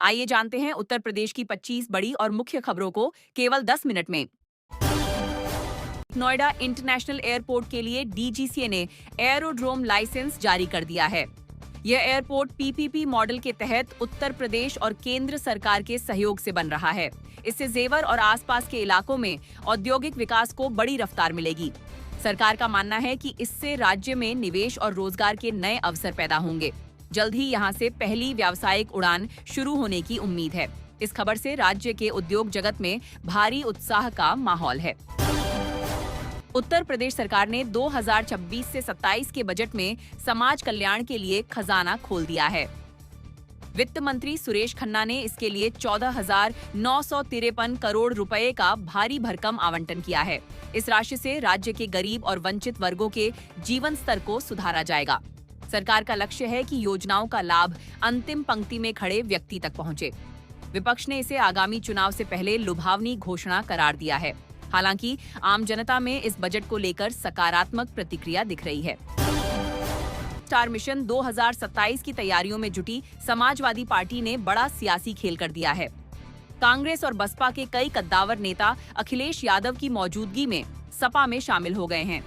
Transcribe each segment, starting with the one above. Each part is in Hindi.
आइए जानते हैं उत्तर प्रदेश की 25 बड़ी और मुख्य खबरों को केवल 10 मिनट में। नोएडा इंटरनेशनल एयरपोर्ट के लिए डीजीसीए ने एयरोड्रोम लाइसेंस जारी कर दिया है। यह एयरपोर्ट पीपीपी मॉडल के तहत उत्तर प्रदेश और केंद्र सरकार के सहयोग से बन रहा है। इससे जेवर और आसपास के इलाकों में औद्योगिक विकास को बड़ी रफ्तार मिलेगी। सरकार का मानना है कि इससे राज्य में निवेश और रोजगार के नए अवसर पैदा होंगे। जल्द ही यहां से पहली व्यावसायिक उड़ान शुरू होने की उम्मीद है। इस खबर से राज्य के उद्योग जगत में भारी उत्साह का माहौल है। उत्तर प्रदेश सरकार ने 2026 से 27 के बजट में समाज कल्याण के लिए खजाना खोल दिया है। वित्त मंत्री सुरेश खन्ना ने इसके लिए 14,953 करोड़ रुपए का भारी भरकम आवंटन किया है। इस राशि से राज्य के गरीब और वंचित वर्गों के जीवन स्तर को सुधारा जाएगा। सरकार का लक्ष्य है कि योजनाओं का लाभ अंतिम पंक्ति में खड़े व्यक्ति तक पहुंचे। विपक्ष ने इसे आगामी चुनाव से पहले लुभावनी घोषणा करार दिया है। हालांकि आम जनता में इस बजट को लेकर सकारात्मक प्रतिक्रिया दिख रही है। स्टार मिशन 2027 की तैयारियों में जुटी समाजवादी पार्टी ने बड़ा सियासी खेल कर दिया है। कांग्रेस और बसपा के कई कद्दावर नेता अखिलेश यादव की मौजूदगी में सपा में शामिल हो गए हैं।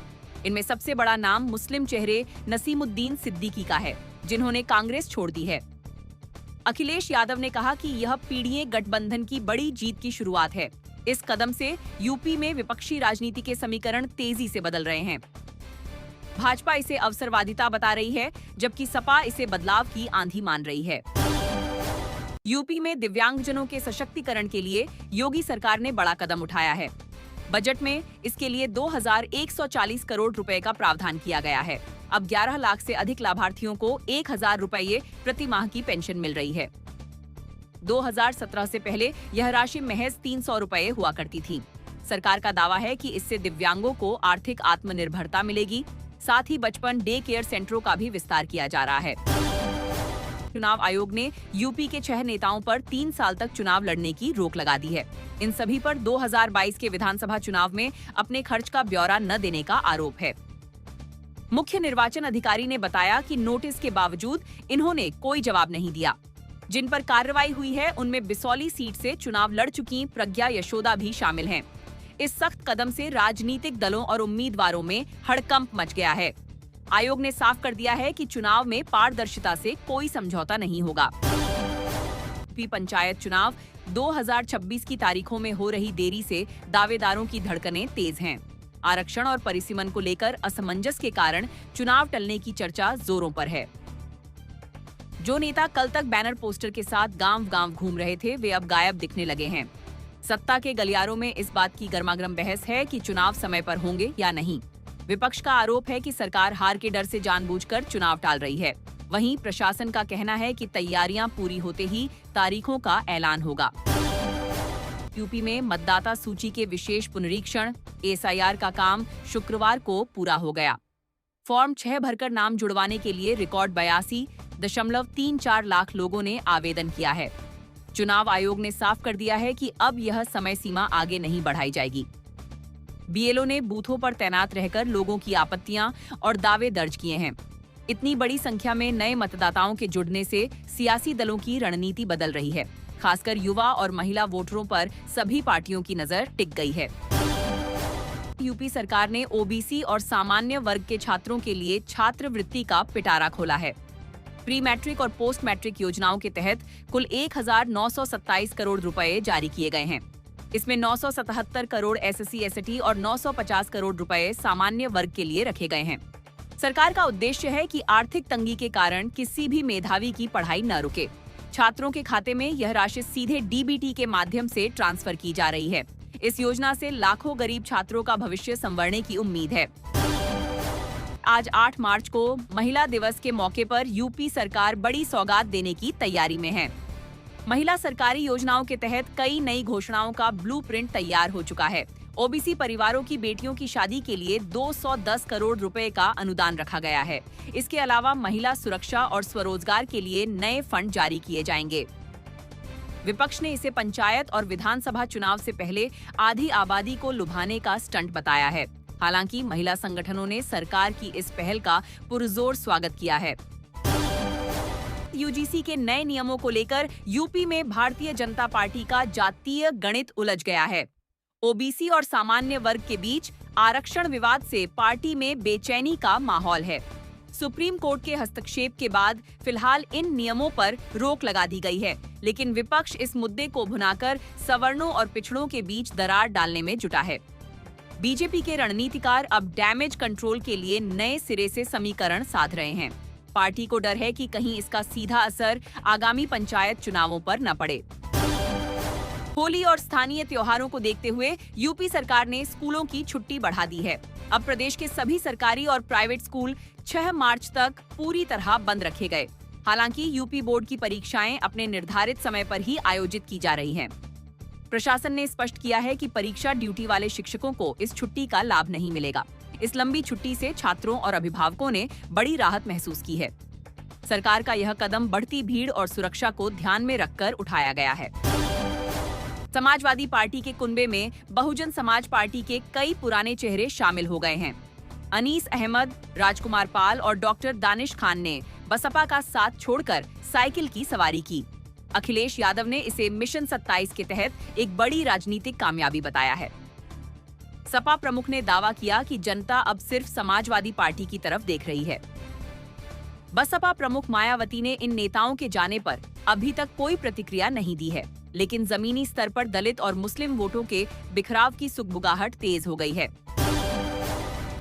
इनमें सबसे बड़ा नाम मुस्लिम चेहरे नसीमुद्दीन सिद्दीकी का है, जिन्होंने कांग्रेस छोड़ दी है। अखिलेश यादव ने कहा कि यह पीडीए गठबंधन की बड़ी जीत की शुरुआत है। इस कदम से यूपी में विपक्षी राजनीति के समीकरण तेजी से बदल रहे हैं। भाजपा इसे अवसरवादिता बता रही है, जबकि सपा इसे बदलाव की आंधी मान रही है। यूपी में दिव्यांगजनों के सशक्तिकरण के लिए योगी सरकार ने बड़ा कदम उठाया है। बजट में इसके लिए 2,140 करोड़ रुपए का प्रावधान किया गया है। अब 11 लाख से अधिक लाभार्थियों को 1,000 रुपये प्रति माह की पेंशन मिल रही है। 2017 से पहले यह राशि महज 300 रुपये हुआ करती थी। सरकार का दावा है कि इससे दिव्यांगों को आर्थिक आत्मनिर्भरता मिलेगी। साथ ही बचपन डे केयर सेंटरों का भी विस्तार किया जा रहा है। चुनाव आयोग ने यूपी के 6 नेताओं पर 3 साल तक चुनाव लड़ने की रोक लगा दी है। इन सभी पर 2022 के विधानसभा चुनाव में अपने खर्च का ब्यौरा न देने का आरोप है। मुख्य निर्वाचन अधिकारी ने बताया कि नोटिस के बावजूद इन्होंने कोई जवाब नहीं दिया। जिन पर कार्रवाई हुई है उनमें बिसौली सीट से चुनाव लड़ चुकी प्रज्ञा यशोदा भी शामिल हैं। इस सख्त कदम से राजनीतिक दलों और उम्मीदवारों में हड़कंप मच गया है। आयोग ने साफ कर दिया है कि चुनाव में पारदर्शिता से कोई समझौता नहीं होगा। पंचायत चुनाव 2026 की तारीखों में हो रही देरी से दावेदारों की धड़कनें तेज हैं। आरक्षण और परिसीमन को लेकर असमंजस के कारण चुनाव टलने की चर्चा जोरों पर है। जो नेता कल तक बैनर पोस्टर के साथ गांव-गांव घूम रहे थे, वे अब गायब दिखने लगे हैं। सत्ता के गलियारों में इस बात की गर्मागर्म बहस है कि चुनाव समय पर होंगे या नहीं। विपक्ष का आरोप है कि सरकार हार के डर से जानबूझकर चुनाव टाल रही है। वहीं प्रशासन का कहना है कि तैयारियां पूरी होते ही तारीखों का ऐलान होगा। यूपी में मतदाता सूची के विशेष पुनरीक्षण एसआईआर का काम शुक्रवार को पूरा हो गया। फॉर्म 6 भरकर नाम जुड़वाने के लिए रिकॉर्ड 82.34 लाख लोगों ने आवेदन किया है। चुनाव आयोग ने साफ कर दिया है कि अब यह समय सीमा आगे नहीं बढ़ाई जाएगी। बीएलओ ने बूथों पर तैनात रहकर लोगों की आपत्तियां और दावे दर्ज किए हैं। इतनी बड़ी संख्या में नए मतदाताओं के जुड़ने से सियासी दलों की रणनीति बदल रही है। खासकर युवा और महिला वोटरों पर सभी पार्टियों की नजर टिक गई है। यूपी सरकार ने ओबीसी और सामान्य वर्ग के छात्रों के लिए छात्रवृत्ति का पिटारा खोला है। प्री मैट्रिक और पोस्ट मैट्रिक योजनाओं के तहत कुल 1,927 करोड़ रुपए जारी किए गए हैं। इसमें 977 करोड़ SC/ST और 950 करोड़ रुपए सामान्य वर्ग के लिए रखे गए हैं। सरकार का उद्देश्य है कि आर्थिक तंगी के कारण किसी भी मेधावी की पढ़ाई न रुके। छात्रों के खाते में यह राशि सीधे डीबीटी के माध्यम से ट्रांसफर की जा रही है। इस योजना से लाखों गरीब छात्रों का भविष्य संवरने की उम्मीद है। आज 8 मार्च को महिला दिवस के मौके पर यूपी सरकार बड़ी सौगात देने की तैयारी में है। महिला सरकारी योजनाओं के तहत कई नई घोषणाओं का ब्लूप्रिंट तैयार हो चुका है। ओबीसी परिवारों की बेटियों की शादी के लिए 210 करोड़ रुपए का अनुदान रखा गया है। इसके अलावा महिला सुरक्षा और स्वरोजगार के लिए नए फंड जारी किए जाएंगे। विपक्ष ने इसे पंचायत और विधानसभा चुनाव से पहले आधी आबादी को लुभाने का स्टंट बताया है। हालांकि महिला संगठनों ने सरकार की इस पहल का पुरजोर स्वागत किया है। वक्त यूजीसी के नए नियमों को लेकर यूपी में भारतीय जनता पार्टी का जातीय गणित उलझ गया है। ओबीसी और सामान्य वर्ग के बीच आरक्षण विवाद से पार्टी में बेचैनी का माहौल है। सुप्रीम कोर्ट के हस्तक्षेप के बाद फिलहाल इन नियमों पर रोक लगा दी गई है, लेकिन विपक्ष इस मुद्दे को भुनाकर सवर्णों और पिछड़ों के बीच दरार डालने में जुटा है। बीजेपी के रणनीतिकार अब डैमेज कंट्रोल के लिए नए सिरे से समीकरण साध रहे हैं। पार्टी को डर है कि कहीं इसका सीधा असर आगामी पंचायत चुनावों पर न पड़े। होली और स्थानीय त्योहारों को देखते हुए यूपी सरकार ने स्कूलों की छुट्टी बढ़ा दी है। अब प्रदेश के सभी सरकारी और प्राइवेट स्कूल 6 मार्च तक पूरी तरह बंद रखे गए। हालांकि यूपी बोर्ड की परीक्षाएं अपने निर्धारित समय पर ही आयोजित की जा रही हैं। प्रशासन ने स्पष्ट किया है कि परीक्षा ड्यूटी वाले शिक्षकों को इस छुट्टी का लाभ नहीं मिलेगा। इस लंबी छुट्टी से छात्रों और अभिभावकों ने बड़ी राहत महसूस की है। सरकार का यह कदम बढ़ती भीड़ और सुरक्षा को ध्यान में रखकर उठाया गया है। समाजवादी पार्टी के कुनबे में बहुजन समाज पार्टी के कई पुराने चेहरे शामिल हो गए हैं। अनीस अहमद, राजकुमार पाल और डॉक्टर दानिश खान ने बसपा का साथ छोड़कर साइकिल की सवारी की। अखिलेश यादव ने इसे मिशन 27 के तहत एक बड़ी राजनीतिक कामयाबी बताया है। सपा प्रमुख ने दावा किया कि जनता अब सिर्फ समाजवादी पार्टी की तरफ देख रही है। बसपा प्रमुख मायावती ने इन नेताओं के जाने पर अभी तक कोई प्रतिक्रिया नहीं दी है, लेकिन जमीनी स्तर पर दलित और मुस्लिम वोटों के बिखराव की सुगबुगाहट तेज हो गई है।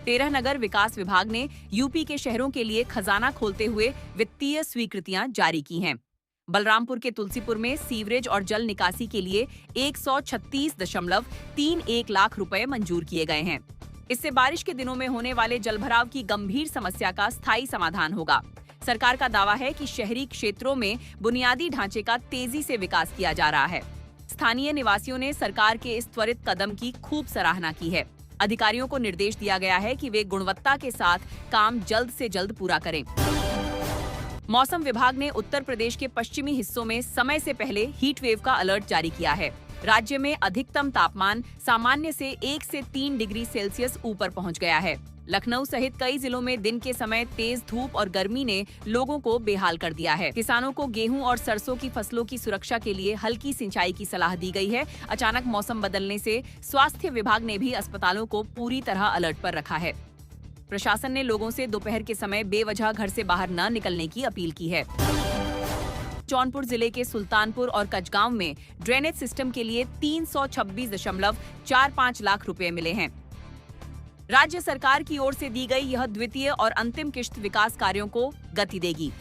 13 नगर विकास विभाग ने यूपी के शहरों के लिए खजाना खोलते हुए वित्तीय स्वीकृतियां जारी की हैं। बलरामपुर के तुलसीपुर में सीवरेज और जल निकासी के लिए 136.31 लाख रुपए मंजूर किए गए हैं। इससे बारिश के दिनों में होने वाले जलभराव की गंभीर समस्या का स्थायी समाधान होगा। सरकार का दावा है कि शहरी क्षेत्रों में बुनियादी ढांचे का तेजी से विकास किया जा रहा है। स्थानीय निवासियों ने सरकार के इस त्वरित कदम की खूब सराहना की है। अधिकारियों को निर्देश दिया गया है कि वे गुणवत्ता के साथ काम जल्द से जल्द पूरा करें। मौसम विभाग ने उत्तर प्रदेश के पश्चिमी हिस्सों में समय से पहले हीट वेव का अलर्ट जारी किया है। राज्य में अधिकतम तापमान सामान्य से 1 से 3 डिग्री सेल्सियस ऊपर पहुंच गया है। लखनऊ सहित कई जिलों में दिन के समय तेज धूप और गर्मी ने लोगों को बेहाल कर दिया है। किसानों को गेहूं और सरसों की फसलों की सुरक्षा के लिए हल्की सिंचाई की सलाह दी गई है। अचानक मौसम बदलने से स्वास्थ्य विभाग ने भी अस्पतालों को पूरी तरह अलर्ट पर रखा है। प्रशासन ने लोगों से दोपहर के समय बेवजह घर से बाहर न निकलने की अपील की है। जौनपुर जिले के सुल्तानपुर और कचगांव में ड्रेनेज सिस्टम के लिए 326.45 लाख रुपए मिले हैं। राज्य सरकार की ओर से दी गई यह द्वितीय और अंतिम किश्त विकास कार्यों को गति देगी।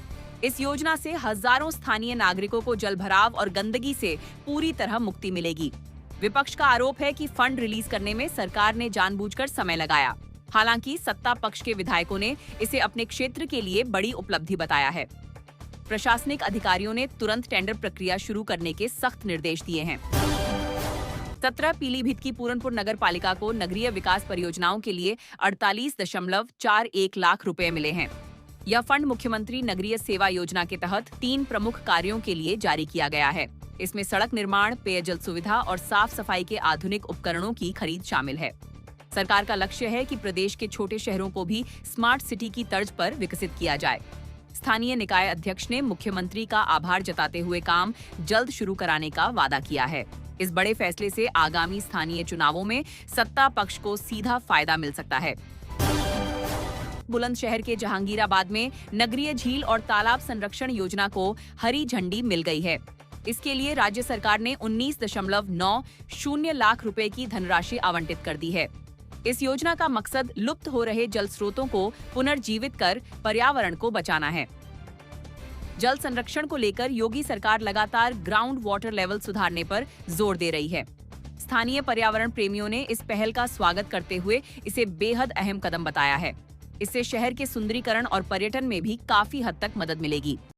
इस योजना से हजारों स्थानीय नागरिकों को जलभराव और गंदगी से पूरी तरह मुक्ति मिलेगी। विपक्ष का आरोप है कि फंड रिलीज करने में सरकार ने जानबूझकर समय लगाया। हालांकि सत्ता पक्ष के विधायकों ने इसे अपने क्षेत्र के लिए बड़ी उपलब्धि बताया है। प्रशासनिक अधिकारियों ने तुरंत टेंडर प्रक्रिया शुरू करने के सख्त निर्देश दिए हैं। 17 पीलीभीत की पूरनपुर नगर पालिका को नगरीय विकास परियोजनाओं के लिए 48.41 लाख रुपए मिले हैं। यह फंड मुख्यमंत्री नगरीय सेवा योजना के तहत 3 प्रमुख कार्यों के लिए जारी किया गया है। इसमें सड़क निर्माण, पेयजल सुविधा और साफ सफाई के आधुनिक उपकरणों की खरीद शामिल है। सरकार का लक्ष्य है कि प्रदेश के छोटे शहरों को भी स्मार्ट सिटी की तर्ज पर विकसित किया जाए। स्थानीय निकाय अध्यक्ष ने मुख्यमंत्री का आभार जताते हुए काम जल्द शुरू कराने का वादा किया है। इस बड़े फैसले से आगामी स्थानीय चुनावों में सत्ता पक्ष को सीधा फायदा मिल सकता है। बुलंदशहर के जहांगीराबाद में नगरीय झील और तालाब संरक्षण योजना को हरी झंडी मिल गई है। इसके लिए राज्य सरकार ने 19.90 लाख रुपए की धनराशि आवंटित कर दी है। इस योजना का मकसद लुप्त हो रहे जल स्रोतों को पुनर्जीवित कर पर्यावरण को बचाना है। जल संरक्षण को लेकर योगी सरकार लगातार ग्राउंड वाटर लेवल सुधारने पर जोर दे रही है। स्थानीय पर्यावरण प्रेमियों ने इस पहल का स्वागत करते हुए इसे बेहद अहम कदम बताया है। इससे शहर के सुंदरीकरण और पर्यटन में भी काफी हद तक मदद मिलेगी।